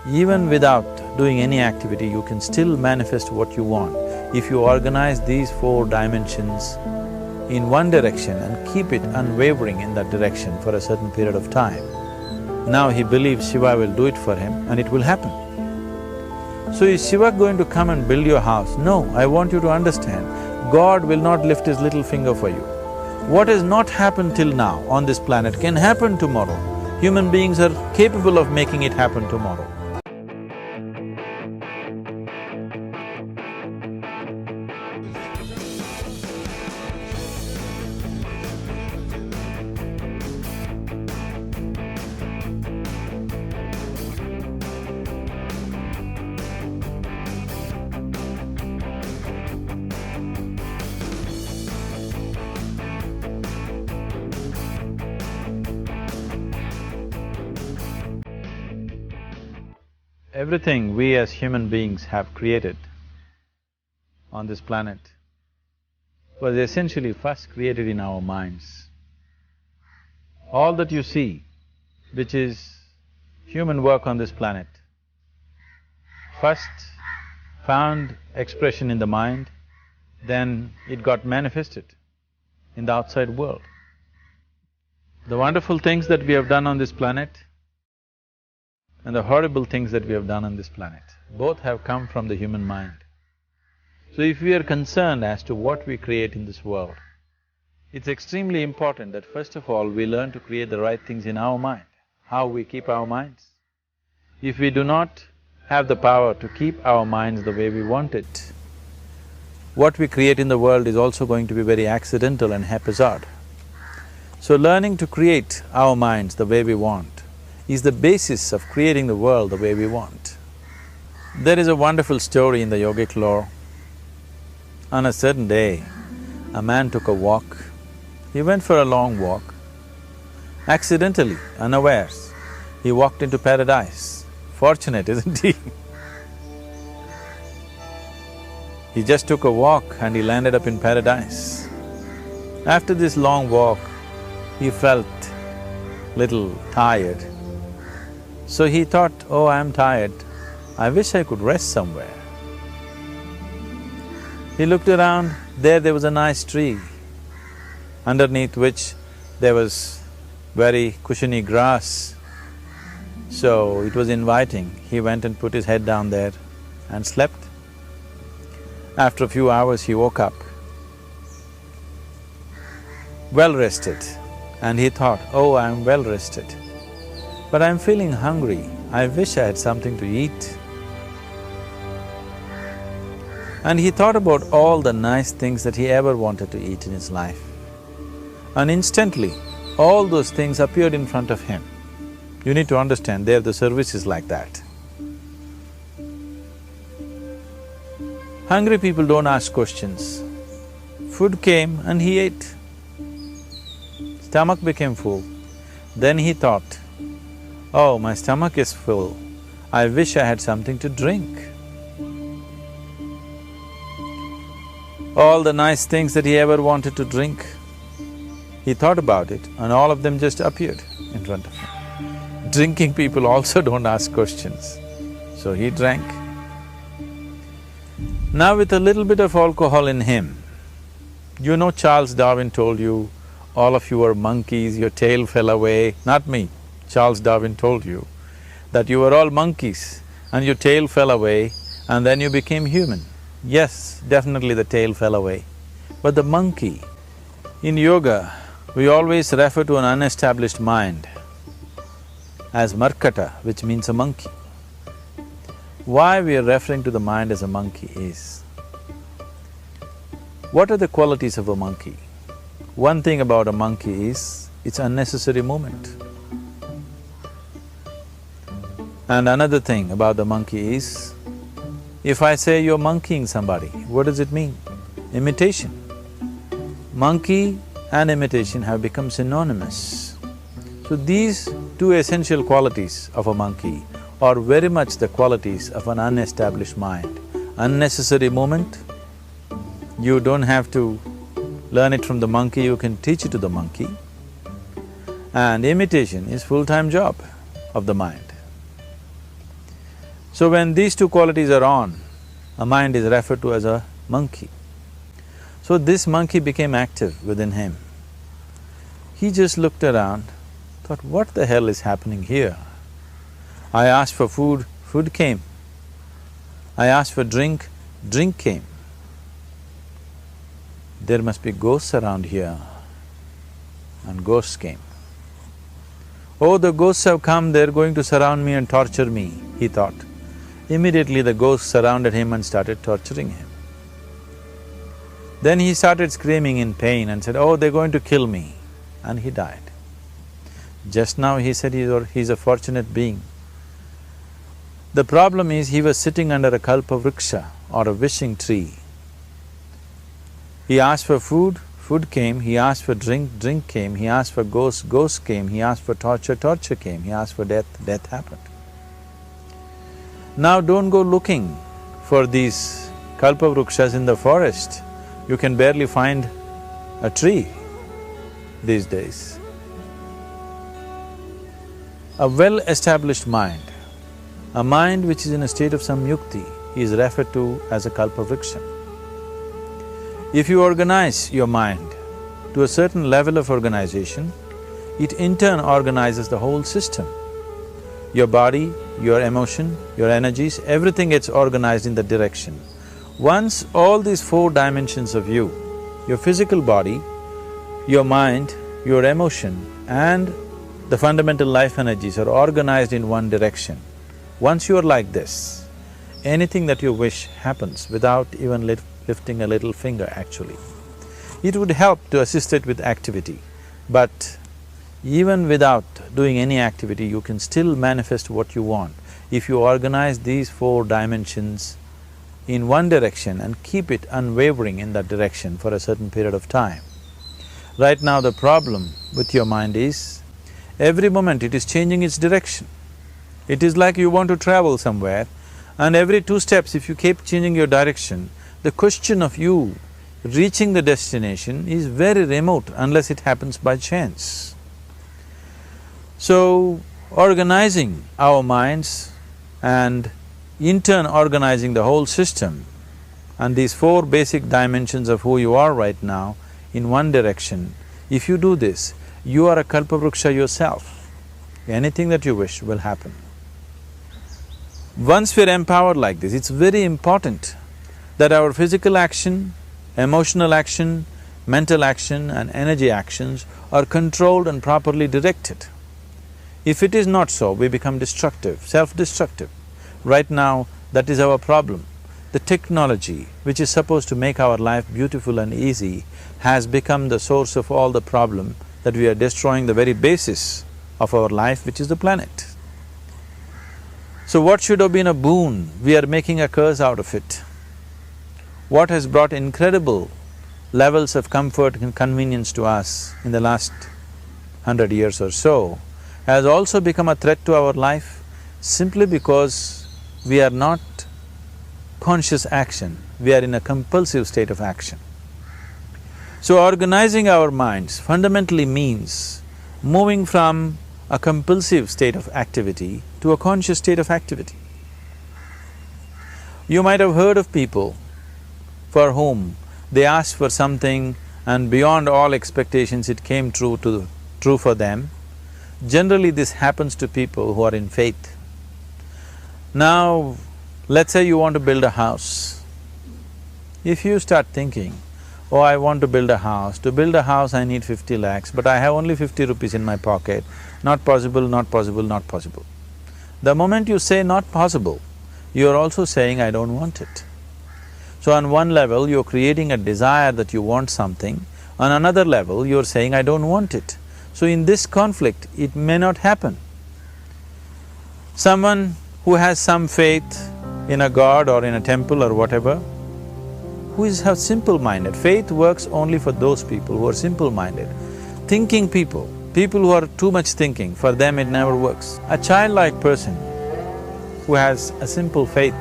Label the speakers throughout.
Speaker 1: Even without doing any activity, you can still manifest what you want if you organize these 4 dimensions in one direction and keep it unwavering in that direction for a certain period of time. Now he believes Shiva will do it for him and it will happen. So is Shiva going to come and build your house? No, I want you to understand, God will not lift his little finger for you. What has not happened till now on this planet can happen tomorrow. Human beings are capable of making it happen tomorrow. Everything we as human beings have created on this planet was essentially first created in our minds. All that you see, which is human work on this planet, first found expression in the mind, then it got manifested in the outside world. The wonderful things that we have done on this planet and the horrible things that we have done on this planet, both have come from the human mind. So if we are concerned as to what we create in this world, it's extremely important that first of all we learn to create the right things in our mind. How we keep our minds? If we do not have the power to keep our minds the way we want it, what we create in the world is also going to be very accidental and haphazard. So learning to create our minds the way we want is the basis of creating the world the way we want. There is a wonderful story in the yogic lore. On a certain day, a man took a walk. He went for a long walk. Accidentally, unawares, he walked into paradise. Fortunate, isn't he? He just took a walk and he landed up in paradise. After this long walk, he felt little tired. So he thought, oh, I'm tired, I wish I could rest somewhere. He looked around, there was a nice tree, underneath which there was very cushiony grass. So it was inviting. He went and put his head down there and slept. After a few hours, he woke up, well rested, and he thought, oh, I'm well rested. But I'm feeling hungry, I wish I had something to eat. And he thought about all the nice things that he ever wanted to eat in his life. And instantly, all those things appeared in front of him. You need to understand, there the service is like that. Hungry people don't ask questions. Food came and he ate. Stomach became full. Then he thought, oh, my stomach is full, I wish I had something to drink. All the nice things that he ever wanted to drink, he thought about it and all of them just appeared in front of him. Drinking people also don't ask questions, so he drank. Now with a little bit of alcohol in him, you know Charles Darwin told you, all of you are monkeys, your tail fell away, not me. Charles Darwin told you that you were all monkeys and your tail fell away and then you became human. Yes, definitely the tail fell away. But the monkey, in yoga, we always refer to an unestablished mind as markata, which means a monkey. Why we are referring to the mind as a monkey is, what are the qualities of a monkey? One thing about a monkey is, it's unnecessary movement. And another thing about the monkey is, if I say you're monkeying somebody, what does it mean? Imitation. Monkey and imitation have become synonymous. So these two essential qualities of a monkey are very much the qualities of an unestablished mind. Unnecessary movement, you don't have to learn it from the monkey, you can teach it to the monkey. And imitation is full-time job of the mind. So when these two qualities are on, a mind is referred to as a monkey. So this monkey became active within him. He just looked around, thought, what the hell is happening here? I asked for food, food came. I asked for drink, drink came. There must be ghosts around here. And ghosts came. Oh, the ghosts have come, they're going to surround me and torture me, he thought. Immediately the ghosts surrounded him and started torturing him. Then he started screaming in pain and said, oh, they're going to kill me, and he died. Just now he said he's a fortunate being. The problem is he was sitting under a kalpavriksha or a wishing tree. He asked for food, food came, he asked for drink, drink came, he asked for ghosts, ghosts came, he asked for torture, torture came, he asked for death, death happened. Now don't go looking for these kalpavrukshas in the forest. You can barely find a tree these days. A well-established mind, a mind which is in a state of samyukti, is referred to as a kalpavriksha. If you organize your mind to a certain level of organization, it in turn organizes the whole system. Your body, your emotion, your energies, everything gets organized in that direction. Once all these four dimensions of you, your physical body, your mind, your emotion and the fundamental life energies are organized in one direction, once you are like this, anything that you wish happens without even lifting a little finger actually. It would help to assist it with activity, but even without doing any activity, you can still manifest what you want if you organize these four dimensions in one direction and keep it unwavering in that direction for a certain period of time. Right now the problem with your mind is, every moment it is changing its direction. It is like you want to travel somewhere and every 2 steps if you keep changing your direction, the question of you reaching the destination is very remote unless it happens by chance. So, organizing our minds and in turn organizing the whole system and these 4 basic dimensions of who you are right now in one direction, if you do this, you are a kalpavruksha yourself. Anything that you wish will happen. Once we're empowered like this, it's very important that our physical action, emotional action, mental action and energy actions are controlled and properly directed. If it is not so, we become destructive, self-destructive. Right now, that is our problem. The technology, which is supposed to make our life beautiful and easy, has become the source of all the problem that we are destroying the very basis of our life, which is the planet. So what should have been a boon, we are making a curse out of it. What has brought incredible levels of comfort and convenience to us in the last 100 years or so has also become a threat to our life simply because we are not conscious action, we are in a compulsive state of action. So organizing our minds fundamentally means moving from a compulsive state of activity to a conscious state of activity. You might have heard of people for whom they asked for something and beyond all expectations it came true for them. Generally this happens to people who are in faith. Now, let's say you want to build a house. If you start thinking, oh, I want to build a house. To build a house, I need 50 lakhs, but I have only 50 rupees in my pocket. Not possible, not possible, not possible. The moment you say not possible, you are also saying, I don't want it. So on one level, you're creating a desire that you want something, on another level, you're saying, I don't want it. So in this conflict, it may not happen. Someone who has some faith in a god or in a temple or whatever, who is simple-minded. Faith works only for those people who are simple-minded. Thinking people, people who are too much thinking, for them it never works. A childlike person who has a simple faith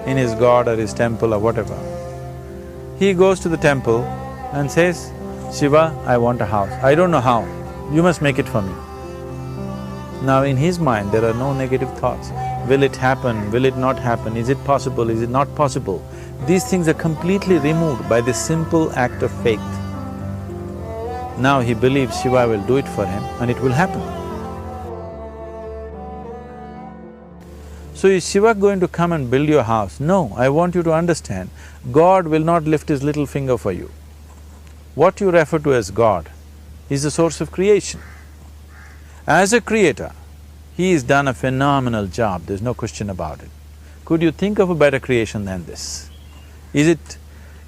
Speaker 1: in his god or his temple or whatever, he goes to the temple and says, Shiva, I want a house. I don't know how, you must make it for me. Now in his mind there are no negative thoughts. will it happen, will it not happen, is it possible, is it not possible, these things are completely removed by this simple act of faith. Now he believes Shiva will do it for him and it will happen. So is Shiva going to come and build your house? No, I want you to understand, God will not lift his little finger for you. What you refer to as God is the source of creation. As a creator, he has done a phenomenal job, there's no question about it. Could you think of a better creation than this? Is it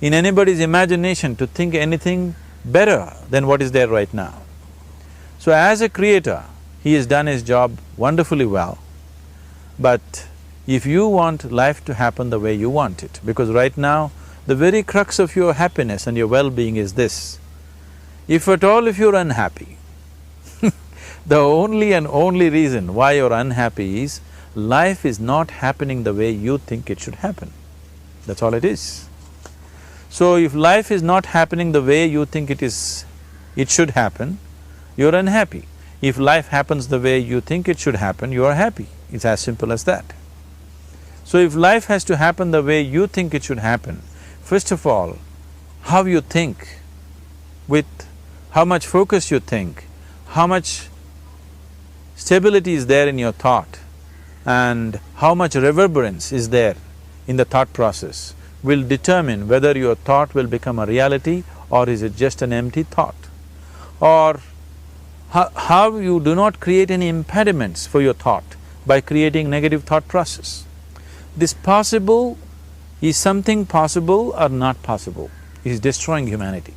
Speaker 1: in anybody's imagination to think anything better than what is there right now? So as a creator, he has done his job wonderfully well. But if you want life to happen the way you want it, because right now, the very crux of your happiness and your well-being is this, if at all if you're unhappy, the only and only reason why you're unhappy is life is not happening the way you think it should happen. That's all it is. So if life is not happening the way you think it should happen, you're unhappy. If life happens the way you think it should happen, you are happy. It's as simple as that. So if life has to happen the way you think it should happen, first of all, how you think, with how much focus you think, how much stability is there in your thought, and how much reverberance is there in the thought process will determine whether your thought will become a reality or is it just an empty thought. Or how you do not create any impediments for your thought by creating negative thought process. This possible, is something possible or not possible, is destroying humanity.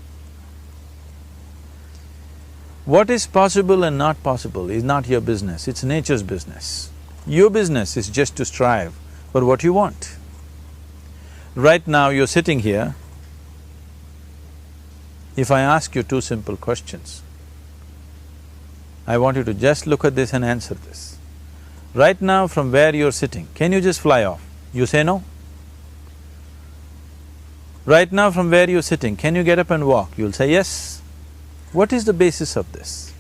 Speaker 1: What is possible and not possible is not your business, it's nature's business. Your business is just to strive for what you want. Right now you're sitting here, if I ask you two simple questions, I want you to just look at this and answer this. Right now from where you're sitting, can you just fly off? You say no. Right now from where you're sitting, can you get up and walk? You'll say yes. What is the basis of this?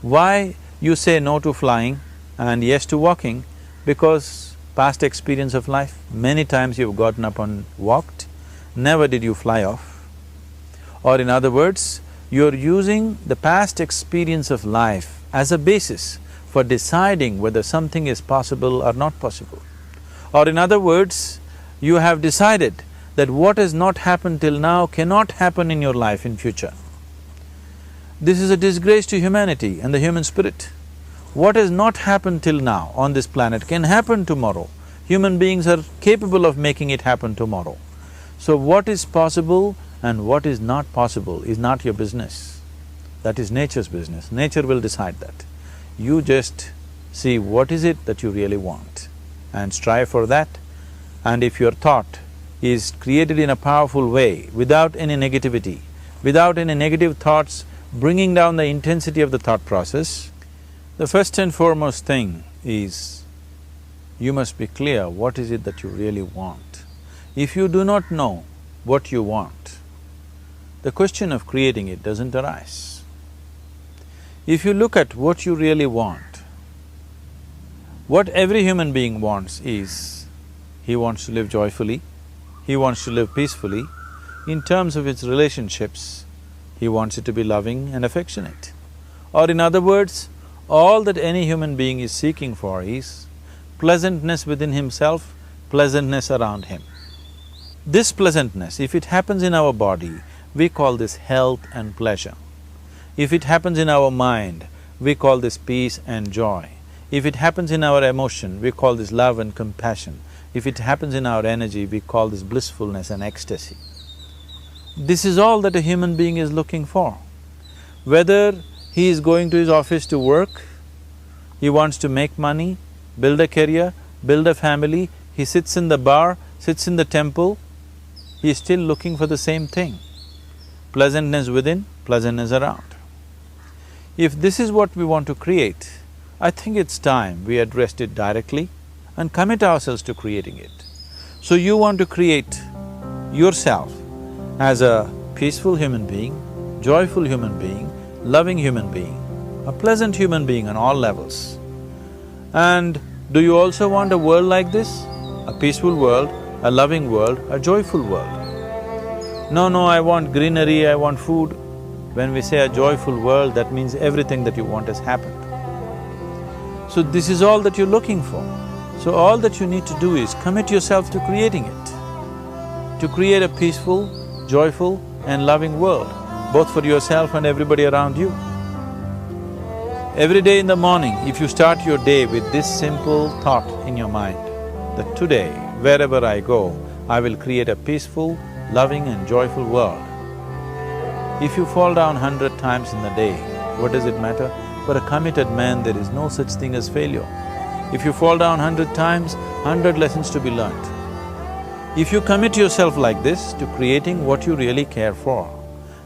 Speaker 1: Why you say no to flying and yes to walking? Because past experience of life, many times you've gotten up and walked, never did you fly off. Or in other words, you're using the past experience of life as a basis for deciding whether something is possible or not possible. Or in other words, you have decided that what has not happened till now cannot happen in your life in future. This is a disgrace to humanity and the human spirit. What has not happened till now on this planet can happen tomorrow. Human beings are capable of making it happen tomorrow. So what is possible and what is not possible is not your business. That is nature's business. Nature will decide that. You just see what is it that you really want and strive for that. And if your thought is created in a powerful way, without any negativity, without any negative thoughts bringing down the intensity of the thought process, the first and foremost thing is you must be clear what is it that you really want. If you do not know what you want, the question of creating it doesn't arise. If you look at what you really want, what every human being wants is, he wants to live joyfully, he wants to live peacefully. In terms of its relationships, he wants it to be loving and affectionate. Or in other words, all that any human being is seeking for is pleasantness within himself, pleasantness around him. This pleasantness, if it happens in our body, we call this health and pleasure. If it happens in our mind, we call this peace and joy. If it happens in our emotion, we call this love and compassion. If it happens in our energy, we call this blissfulness and ecstasy. This is all that a human being is looking for. Whether he is going to his office to work, he wants to make money, build a career, build a family, he sits in the bar, sits in the temple, he is still looking for the same thing. Pleasantness within, pleasantness around. If this is what we want to create, I think it's time we addressed it directly and commit ourselves to creating it. So you want to create yourself as a peaceful human being, joyful human being, loving human being, a pleasant human being on all levels. And Do you also want a world like this? A peaceful world, a loving world, a joyful world? No, I want greenery, I want food. When we say a joyful world, that means everything that you want has happened. So this is all that you're looking for. So all that you need to do is commit yourself to creating it, to create a peaceful, joyful and loving world, both for yourself and everybody around you. Every day in the morning, if you start your day with this simple thought in your mind, that today, wherever I go, I will create a peaceful, loving and joyful world. If you fall down 100 times in the day, what does it matter? For a committed man, there is no such thing as failure. If you fall down 100 times, 100 lessons to be learnt. If you commit yourself like this to creating what you really care for,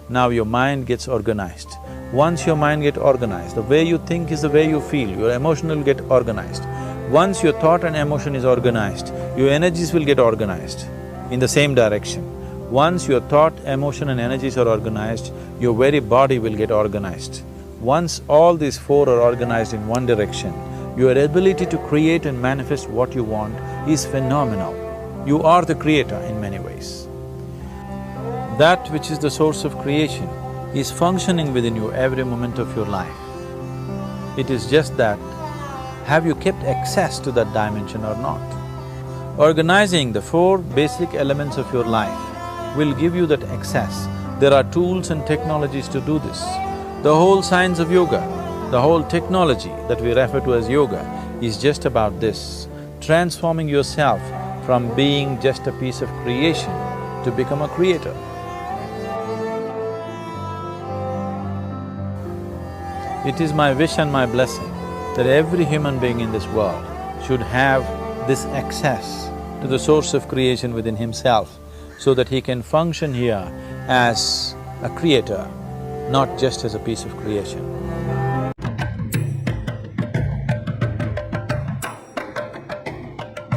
Speaker 1: now your mind gets organized. Once your mind gets organized, the way you think is the way you feel, your emotion will get organized. Once your thought and emotion is organized, your energies will get organized in the same direction. Once your thought, emotion and energies are organized, your very body will get organized. Once all these four are organized in one direction, your ability to create and manifest what you want is phenomenal. You are the creator in many ways. That which is the source of creation is functioning within you every moment of your life. It is just that, have you kept access to that dimension or not? Organizing the four basic elements of your life will give you that access. There are tools and technologies to do this. The whole science of yoga, the whole technology that we refer to as yoga is just about this, transforming yourself from being just a piece of creation to become a creator. It is my wish and my blessing that every human being in this world should have this access to the source of creation within himself so that he can function here as a creator, not just as a piece of creation.